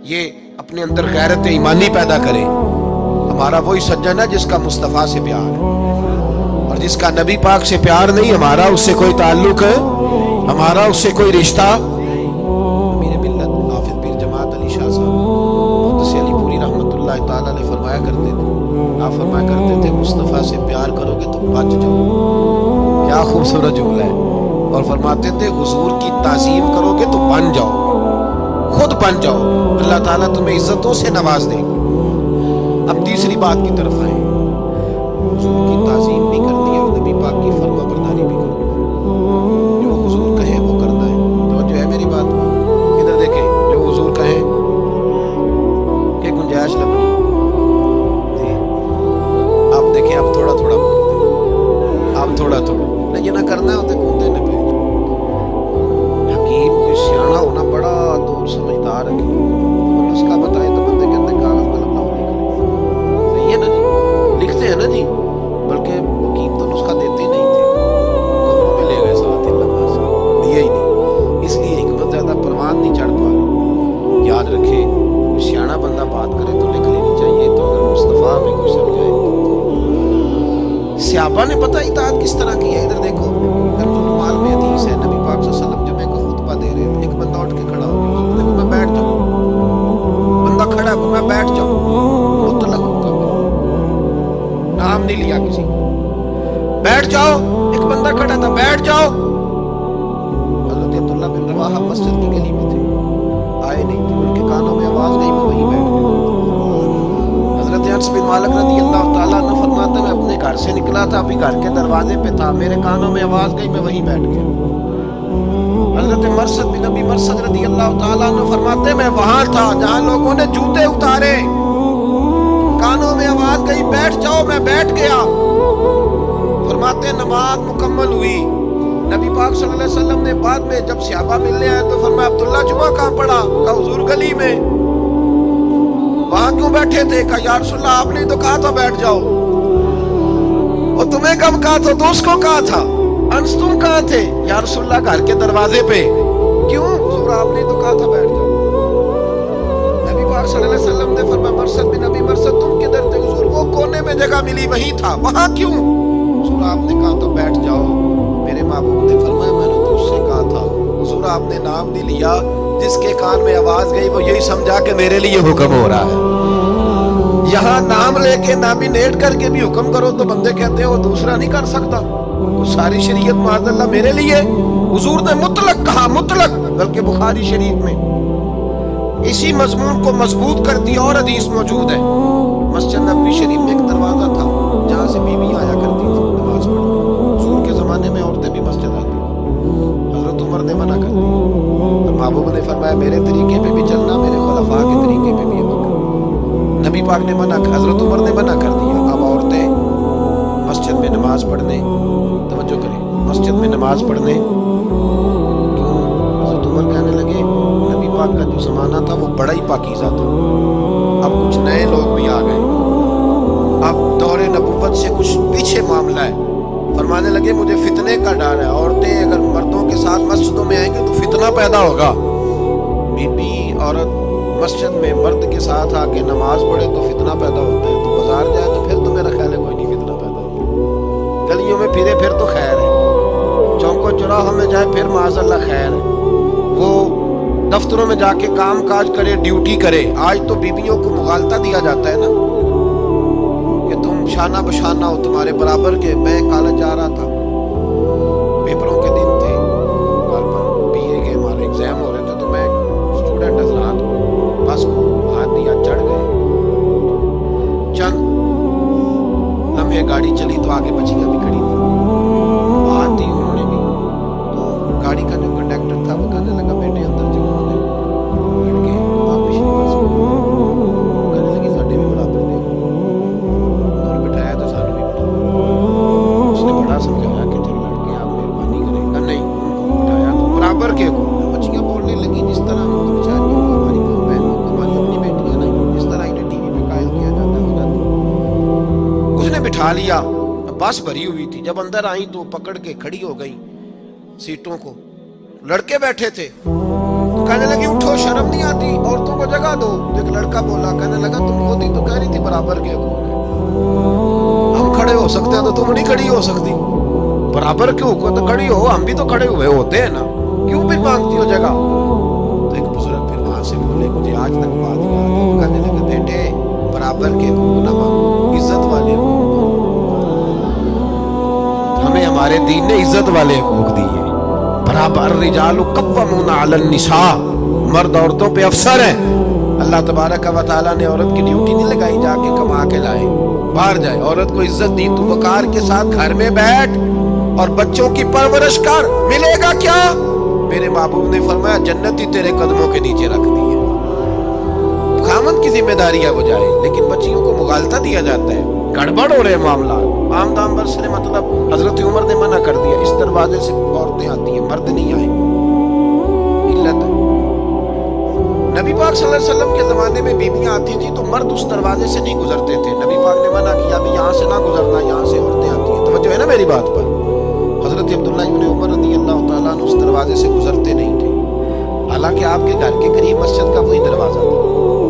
یہ اپنے اندر غیرت ایمانی پیدا کرے. ہمارا وہی سجن ہے جس کا مصطفیٰ سے پیار ہے، اور جس کا نبی پاک سے پیار نہیں، ہمارا اس سے کوئی تعلق ہے، ہمارا اس سے کوئی رشتہ. امیر ملت حافظ پیر جماعت علی شاہ صاحب محدث علی پوری رحمۃ اللہ تعالیٰ علیہ فرمایا کرتے تھے، آپ فرمایا کرتے تھے مصطفیٰ سے پیار کرو گے تو بچ جاؤ. کیا خوبصورت جملہ ہے. اور فرماتے تھے حضور کی تعظیم کرو گے تو بن جاؤ، خود بن جاؤ، اللہ تعالیٰ تمہیں عزتوں سے نواز دے گا. اب تیسری بات کی طرف آئیں. حضور کی تعظیم بھی کرنی ہے اور نبی پاک کی فرما برداری بھی کرنی ہے. جو حضور کہے وہ کرنا ہے. تو جو ہے میری بات ادھر دیکھیں، جو حضور کہے کہ گنجائش لبنی جی. آپ دیکھیں، آپ تھوڑا تھوڑا بولتے، آپ تھوڑا تھوڑا نہیں، یہ نہ کرنا ہے ہوتے کونتے نے پہ. حکیم کوئی سیاح ہونا بڑا دور سمجھدار ہے، اس کا بتائے تو بندے کہتے ہیں کاغذ قلم لاؤ لکھ لیں. صحیح ہے نا جی، لکھتے ہیں نا جی، بلکہ حکیم تو نسخہ دیتے ہی نہیں تھے، کمروں میں لے گئے ساتھ اللہ دیا ہی نہیں. اس لیے حکمت زیادہ پروان نہیں چڑھ پا رہی. یاد رکھے، کوئی سیاح بندہ بات کرے تو لکھ لینی چاہیے. تو اگر مصطفیٰ میں کوئی سمجھائے، صحابہ نے پتہ اطاعت کس طرح کی ہے. ادھر دیکھو، کنزُلمال میں حدیث ہے، نبی پاک صلی اللہ علیہ وسلم جمعے کا خطبہ دے رہے تھے، ایک بندہ اٹھ کے کھڑا ہو گیا، دیکھو میں بیٹھ جاؤں، بندہ کھڑا ہے میں بیٹھ جاؤں، مطلق حکم ہے، نام نہیں لیا کسی کو، بیٹھ جاؤ. ایک بندہ کھڑا تھا، بیٹھ جاؤ. حضرت عبداللہ بن رواحہ مسجد کی گلی میں تھے، آئے نہیں تھے، ان کے کانوں میں آواز گئی، وہ وہیں بیٹھ گئے. حضرت انس بن مالک رضی اللہ تعالیٰ عنہ فرماتے میں اپنے گھر سے نکلا تھا، ابھی گھر کے دروازے پہ تھا، میرے کانوں میں آواز گئی، میں وہیں بیٹھ گیا. حضرت مرثد بن ابی مرثد رضی اللہ تعالیٰ عنہ فرماتے میں وہاں تھا جہاں لوگوں نے جوتے اتارے، کانوں میں آواز گئی بیٹھ جاؤ، میں بیٹھ گیا. فرماتے نماز مکمل ہوئی. نبی پاک صلی اللہ علیہ وسلم نے بعد میں جب صحابہ ملنے آئے تو فرمایا عبداللہ جمعہ کہاں پڑھا؟ کہا حضور گلی میں. وہاں کیوں بیٹھے تھے؟ کہا یا رسول اللہ آپ نے تو کہا تھا بیٹھ جاؤ. اور تمہیں کب کہا تھا؟ دوست کو کہا تھا. انس تم کہاں تھے؟ یا رسول اللہ گھر کے دروازے پہ. کیوں؟ حضور آپ نے تو کہا تھا بیٹھ جاؤ. نبی پاک صلی اللہ علیہ وسلم نے فرمایا مرثد بن ابی مرثد تم کدھر تھے؟ حضور وہ کونے میں جگہ ملی وہیں تھا. وہاں کیوں؟ حضور آپ نے کہا تھا بیٹھ جاؤ. میرے محبوب نے فرمایا میں نے تو اس سے کہا تھا. حضور آپ نے نام نہیں لیا، جس کے کان میں آواز گئی وہ یہی سمجھا کہ میرے لیے حکم ہو رہا ہے. یہاں نام لے کے نامینیٹ کر کے بھی حکم کرو تو بندے کہتے ہیں وہ دوسرا نہیں کر سکتا. وہ ساری شریعت معاذ اللہ میرے لیے. حضور نے مطلق کہا، مطلق، بلکہ بخاری شریف میں اسی مضمون کو مضبوط کرتی اور حدیث موجود ہے. مسجد نبوی شریف میں ایک دروازہ تھا جہاں سے بیوی آیا کرتی تھی نماز پڑھنے. حضور کے زمانے میں عورتیں بھی مسجد آتی. حضرت عمر نے منع کر دیا اور محبوب نے فرمایا میرے طریقے پہ بھی چلنا، میرے خلفاء کے طریقے پہ بھی عمل کرنا. نبی پاک نے منع کر، حضرت عمر نے منع کر دیا. اب عورتیں مسجد میں نماز پڑھنے، توجہ کریں، مسجد میں نماز پڑھنے کیوں؟ حضرت عمر کہنے لگے نبی پاک کا جو زمانہ تھا وہ بڑا ہی پاکیزہ تھا، اب کچھ نئے لوگ بھی آ گئے، اب دور نبوت سے کچھ پیچھے معاملہ ہے. فرمانے لگے مجھے فتنے کا ڈر ہے، عورتیں اگر مردوں کے ساتھ مسجدوں میں آئیں گے تو فتنہ پیدا ہوگا. بی بی عورت مسجد میں مرد کے ساتھ آ کے نماز پڑھے تو فتنہ پیدا ہوتا ہے، تو بازار جائے تو پھر تو میرا خیال ہے کوئی نہیں فتنہ پیدا ہوتا. گلیوں میں پھرے پھر تو خیر ہے، چوکوں چوراہوں میں جائے پھر معاذ اللہ خیر ہے. وہ دفتروں میں جا کے کام کاج کرے، ڈیوٹی کرے. آج تو بیویوں کو مغالطہ دیا جاتا ہے نا کہ تم شانہ بشانہ ہو، تمہارے برابر کے. میں کالج جا رہا تھا، پیپروں کے دن تھے، بی اے کے ہمارے ایگزام ہو رہے تھے، تو میں اسٹوڈنٹ حضرات بس کو ہاتھ دیا، چڑھ گئے. چند لمحے گاڑی چلی تو آگے بچیاں بھی کھڑی تھی، بات دی انہوں نے بھی. تو گاڑی کا جو کنڈکٹر تھا وہ کہنے لگا بیٹے اندر جو لڑکے آپ پچھلی بس کہنے لگی ساڈے بھی برابر دے. انہوں نے بٹھایا تو سانو بھی بٹھایا. اس نے بڑا سمجھایا کہ چلو لڑکے آپ مہربانی کریں گا. نہیں، ان کو بٹھایا تو برابر کے کو. بچیاں بولنے لگی جس طرح بیچاریوں کو ہماری بہنوں کو ہماری اپنی بیٹیاں نہیں، جس طرح انہیں ٹی وی پہ قائل کیا جاتا ہے ہو جاتی. اس نے بٹھا لیا. بس بھری ہوئی تھی، جب اندر آئیں تو پکڑ کے کھڑی ہو گئی سیٹوں کو. لڑکے بیٹھے تھے تو کہنے لگی اٹھو شرم نہیں آتی عورتوں کو جگہ دو. ایک لڑکا بولا کہنے لگا تم خود ہی تو کہہ رہی تھی برابر کے حقوق ہیں. ہم کھڑے ہو سکتے ہیں تو تم نہیں کھڑی ہو سکتی. برابر کے حقوق تو کھڑی ہو, ہم بھی تو کھڑے ہوئے ہوتے ہیں نا, کیوں پھر مانگتی ہو جگہ. تو ایک بزرگ پھر وہاں سے بولے مجھے آج تک بات یاد ہے. کہنے لگے بیٹے برابر کے حقوق نہ مانگو, عزت والے حقوق. ہمیں ہمارے دین نے عزت والے حقوق دیے. برابر الرجال قوامون علی النساء, مرد عورتوں پہ افسر ہیں. اللہ تبارک و تعالیٰ نے عورت کی ڈیوٹی نہیں لگائی جا کے کما کے لائے باہر جائے. عورت کو عزت دی, تو وقار کے ساتھ گھر میں بیٹھ اور بچوں کی پرورش کر. ملے گا کیا؟ میرے محبوب نے فرمایا جنت ہی تیرے قدموں کے نیچے رکھ دی ہے. خامن کی ذمہ داری ہے وہ جائے, لیکن بچیوں کو مغالطہ دیا جاتا ہے. گڑبڑ ہو رہے معاملات. عام دام برسرے مطلب حضرت عمر نے منع کر دیا اس دروازے سے عورتیں آتی ہیں, مرد نہیں آئیں. علت ہے نبی پاک صلی اللہ علیہ وسلم کے زمانے میں بیویاں آتی تھیں تو مرد اس دروازے سے نہیں گزرتے تھے. نبی پاک نے منع کیا بھی یہاں سے نہ گزرنا, یہاں سے عورتیں آتی ہیں. توجہ ہے نا میری بات پر. حضرت عبداللہ ابن عمر رضی اللہ تعالیٰ عنہ اس دروازے سے گزرتے نہیں تھے, حالانکہ آپ کے گھر کے قریب مسجد کا وہی دروازہ تھا.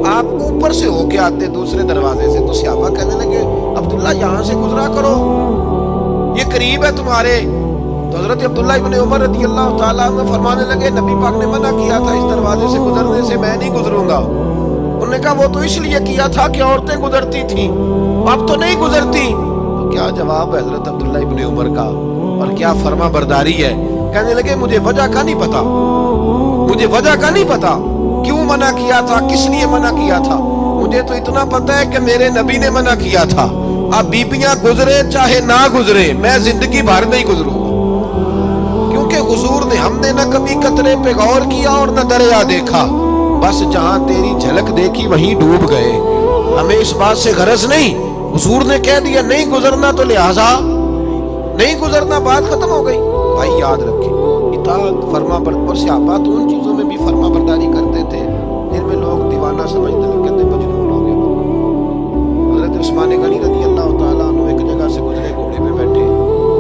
آپ اوپر سے ہو کے آتے دوسرے دروازے سے, تو صحابہ کہنے لگے عبداللہ یہاں سے گزرا کرو, یہ قریب ہے تمہارے. تو حضرت عبداللہ ابن عمر رضی اللہ تعالیٰ عنہ فرمانے لگے نبی پاک نے منع کیا تھا اس دروازے سے گزرنے سے, میں نہیں گزروں گا. انہوں نے کہا وہ تو اس لیے کیا تھا کہ عورتیں گزرتی تھیں, اب تو نہیں گزرتی. تو کیا جواب ہے حضرت عبداللہ ابن عمر کا, اور کیا فرما برداری ہے. کہنے لگے مجھے وجہ کا نہیں پتا, مجھے وجہ کا نہیں پتا کیوں منع کیا تھا, کس لیے منع کیا تھا. مجھے تو اتنا پتا ہے کہ میرے نبی نے منع کیا تھا. اب بیبیاں گزرے چاہے نہ گزرے, میں زندگی بھر نہیں گزروں گا. کیونکہ حضور نے, ہم نے نہ کبھی قطرے پہ غور کیا اور نہ دریا دیکھا, بس جہاں تیری جھلک دیکھی وہیں ڈوب گئے. ہمیں اس بات سے غرض نہیں. حضور نے کہہ دیا نہیں گزرنا تو لہذا نہیں گزرنا, بات ختم ہو گئی. بھائی یاد رکھیں اطاعت فرما برداری, اور صحابہ تو ان چیزوں میں بھی فرما برداری کرتے تھے جن میں لوگ دیوانہ سمجھتے تھے, کہتے مجنون ہو گئے. حضرت عثمان غنی رضی اللہ تعالیٰ عنہ ایک جگہ سے گزرے, گھوڑے پہ بیٹھے,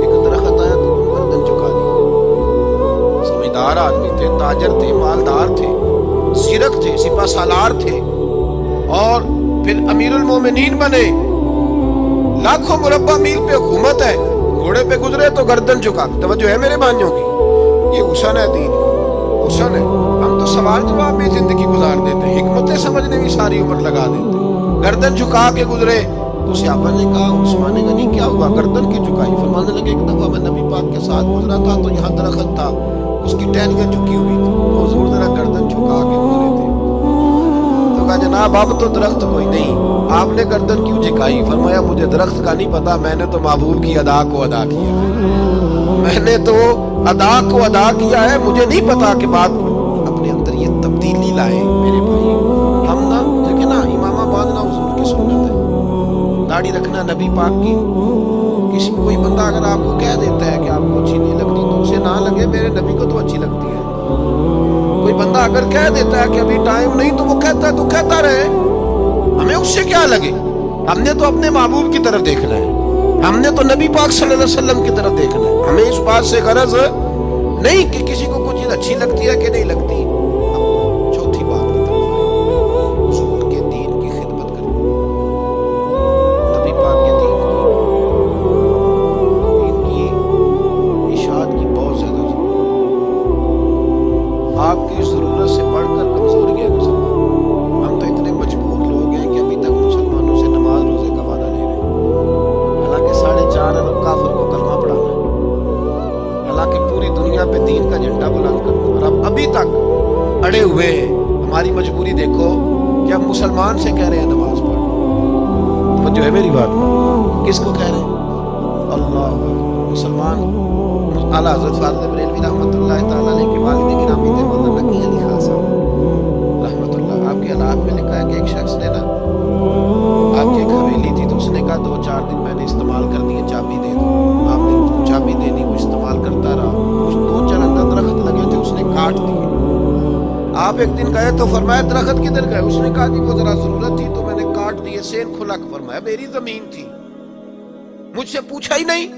ایک درخت آیا تو گردن چکا دی. سمجھدار آدمی تھے, تاجر تھے, مالدار تھے, زیرک تھے, سپہ سالار تھے, اور پھر امیر المومنین بنے. لاکھوں مربع میل پہ حکومت ہے, گھوڑے پہ گزرے تو گردن چکا. توجہ ہے میرے بھائیوں کی, یہ حسن ہے دین, حسن ہے. ہم تو سوال جواب میں زندگی گزار دیتے, حکمتیں سمجھنے میں ساری عمر لگا دیتے. گردن جھکا کے گزرے تو صحابہ نے کہا عثمان غنی کیا ہوا, گردن کی جھکائی. فرمانے لگے ایک دفعہ میں نبی پاک کے ساتھ گزرا تھا تو یہاں درخت تھا, اس کی ٹہنیاں جھکی ہوئی تھی, تو حضور ذرا گردن جھکا کے گزرے تھے. تو کہا جناب اب تو درخت کوئی نہیں, آپ نے گردن کیوں جھکائی؟ فرمایا مجھے درخت کا نہیں پتا, میں نے تو محبوب کی ادا کو ادا کیا ہے, میں نے تو ادا کو ادا کیا ہے. مجھے نہیں پتا کہ بات اپنے اندر یہ تبدیلی لائے. میرے بھائی ہم نا دیکھیں نا, امامہ باندھنا حضور کی سنت ہے, داڑھی رکھنا نبی پاک کی. کسی کوئی بندہ اگر آپ کو کہہ دیتا ہے کہ آپ کو اچھی نہیں لگتی تو اسے نہ لگے میرے نبی کو تو اچھی لگتی ہے. کوئی بندہ اگر کہہ دیتا ہے کہ ابھی ٹائم نہیں تو وہ کہتا ہے تو کہتا رہے, ہمیں اس سے کیا لگے. ہم نے تو اپنے محبوب کی طرف دیکھنا ہے, ہم نے تو نبی پاک صلی اللہ علیہ وسلم کی طرف دیکھنا ہے. ہمیں اس بات سے غرض نہیں کہ کسی کو کچھ چیز اچھی لگتی ہے کہ نہیں لگتی. اب چوتھی بات کی طرف آئے, حضور کے دین کی خدمت کریں, نبی پاک کے دین کی اشاعت کی بہت زیادہ ضرورت. آپ کی ضرورت سے بڑھ کر کمزوری ہے مسلمان. ہم تو اتنے مجبور لوگ ہیں کہ ابھی تک مسلمانوں سے نماز روزے کا وعدہ لے رہے ہیں, حالانکہ 4.5 ارب کافر کو کلمہ پڑھانا ہے, حالانکہ پوری دنیا پہ دین کا جھنڈا بلند کرنا, اور اب ابھی تک اڑے ہوئے ہیں. ہماری مجبوری دیکھو کہ ہم مسلمان سے کہہ رہے ہیں نماز پڑھ. تو جو ہے میری بات کس کو کہہ رہے ہیں؟ اللہ مسلمان. اعلیٰ حضرت فاضل بریلوی رحمۃ اللہ تعالیٰ علیہ کے والد گرامی تھے مولانا نقی علی خان صاحب رحمۃ اللہ. آپ کے حالات میں لکھا ہے کہ ایک شخص نے نا آپ کی ایک حویلی تھی, تو اس نے کہا 2-4 دن میں نے استعمال کر دی, چابی دے دو. آپ نے اس کو چابی دے دی, وہ استعمال کرتا رہا. اس 2-4 اندر درخت لگے تھے, اس نے کاٹ دیے. آپ ایک دن گئے تو فرمایا درخت کدھر گئے؟ اس نے کہا جی وہ ذرا ضرورت تھی تو میں نے کاٹ دیے. سین کھلا. فرمایا میری زمین تھی, مجھ سے پوچھا ہی نہیں.